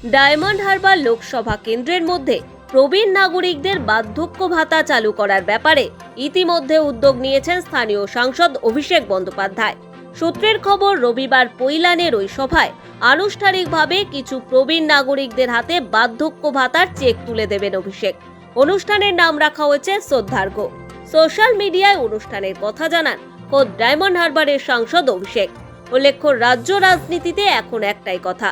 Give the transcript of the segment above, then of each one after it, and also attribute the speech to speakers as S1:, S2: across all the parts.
S1: Diamond Harbour Lok Sabha কেন্দ্রের মধ্যে প্রবীণ নাগরিকদের বার্ধক্য ভাতা চালু করার ব্যাপারে ইতিমধ্যে উদ্যোগ নিয়েছেন স্থানীয় সাংসদ অভিষেক বন্দ্যোপাধ্যায়। সূত্রের খবর, রবিবার পৈলানের ওই সভায় আনুষ্ঠানিকভাবে কিছু প্রবীণ নাগরিকদের হাতে বার্ধক্য ভাতার চেক তুলে দেবেন অভিষেক। অনুষ্ঠানের নাম রাখা হয়েছে শ্রদ্ধার্ঘ। সোশ্যাল মিডিয়ায় অনুষ্ঠানের কথা জানান খোদ ডায়মন্ড হারবারের সাংসদ অভিষেক। উল্লেখ্য, রাজ্য রাজনীতিতে এখন একটাই কথা,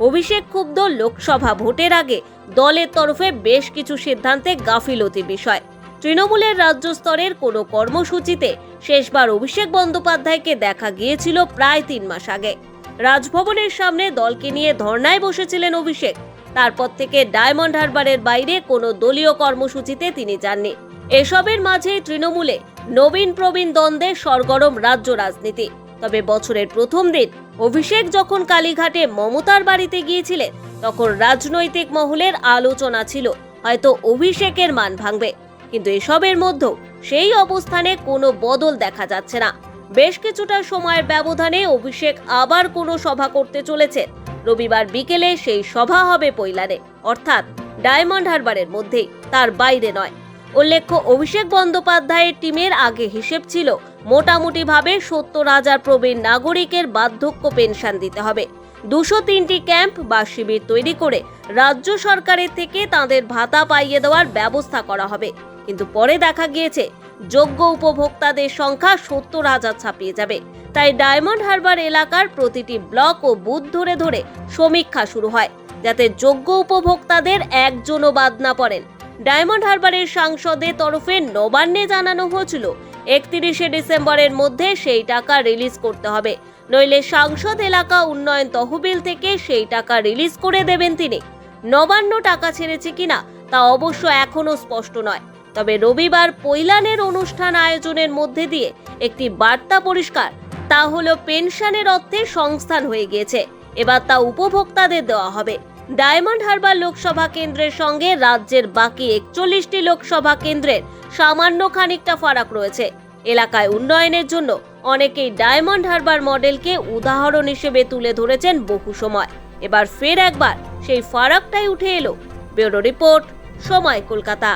S1: অভিষেক ক্ষুব্ধ লোকসভা ভোটের আগে দলের তরফে বেশ কিছু সিদ্ধান্তে গাফিলতির বিষয়। তৃণমূলের রাজ্য স্তরের কোনো কর্মসূচিতে শেষবার অভিষেক বন্দ্যোপাধ্যায়কে দেখা গিয়েছিল প্রায় 3 মাস আগে। রাজভবনের সামনে দলকে নিয়ে ধর্নায় বসেছিলেন অভিষেক। তারপর থেকে ডায়মন্ড হারবারের বাইরে কোনো দলীয় কর্মসূচিতে তিনি যাননি। এসবের মাঝেই তৃণমূলে নবীন প্রবীণ দ্বন্দ্বে সরগরম রাজ্য রাজনীতি। তবে বছরের প্রথম দিন অভিষেক যখন কালীঘাটে মমতার বাড়িতে গিয়েছিলেন, তখন রাজনৈতিক মহলের আলোচনা ছিল হয়তো অভিষেকের মান ভাঙবে। কিন্তু এসবের মধ্যেও সেই অবস্থানে কোনো বদল দেখা যাচ্ছে না। বেশ কিছুটা সময়ের ব্যবধানে অভিষেক আবার কোনো সভা করতে চলেছেন। রবিবার বিকেলে সেই সভা হবে পৈলানে, অর্থাৎ ডায়মন্ড হারবারের মধ্যেই, তার বাইরে নয়। উল্লেখ্য, অভিষেক বন্দ্যোপাধ্যায়ের টিমের আগে হিসেব ছিল মোটামুটিভাবে 70,000 প্রবীণ নাগরিকের বার্ধক্য পেনশন দিতে হবে। 203টি ক্যাম্প বা শিবির তৈরি করে রাজ্য সরকারের থেকে তাদের ভাতা পাইয়ে দেওয়ার ব্যবস্থা করা হবে। কিন্তু পরে দেখা গিয়েছে যোগ্য উপভোক্তাদের সংখ্যা 70,000 ছাপিয়ে যাবে। তাই ডায়মন্ড হারবার এলাকার প্রতিটি ব্লক ও বুথ ধরে ধরে সমীক্ষা শুরু হয়, যাতে যোগ্য উপভোক্তাদের একজনও বাদ না পড়েন। ডায়মন্ড হারবারের সাংসদের তরফে নবান্নে জানানো হয়েছিল 31শে ডিসেম্বরের মধ্যে সেই টাকা রিলিজ করতে হবে, নইলে সাংসদ এলাকা উন্নয়ন তহবিল থেকে সেই টাকা রিলিজ করে দেবেন তিনি। নবান্ন টাকা ছেড়েছে কিনা তা অবশ্য এখনো স্পষ্ট নয়। তবে রবিবার পৈলানের অনুষ্ঠান আয়োজনের মধ্যে দিয়ে একটি বার্তা পরিষ্কার, তা হলো পেনশনের অর্থে সংস্থান হয়ে গিয়েছে, এবার তা উপভোক্তাদের দেওয়া হবে। ডায়মন্ড হারবার লোকসভা কেন্দ্রের সঙ্গে রাজ্যের বাকি 41টি লোকসভা কেন্দ্রের সামান্য খানিকটা ফারাক রয়েছে। এলাকায় উন্নয়নের জন্য অনেকেই ডায়মন্ড হারবার মডেলকে উদাহরণ হিসেবে তুলে ধরেছেন বহু সময়। এবার ফের একবার সেই ফারাকটাই উঠে এলো। ব্যুরো রিপোর্ট, সময়, কলকাতা।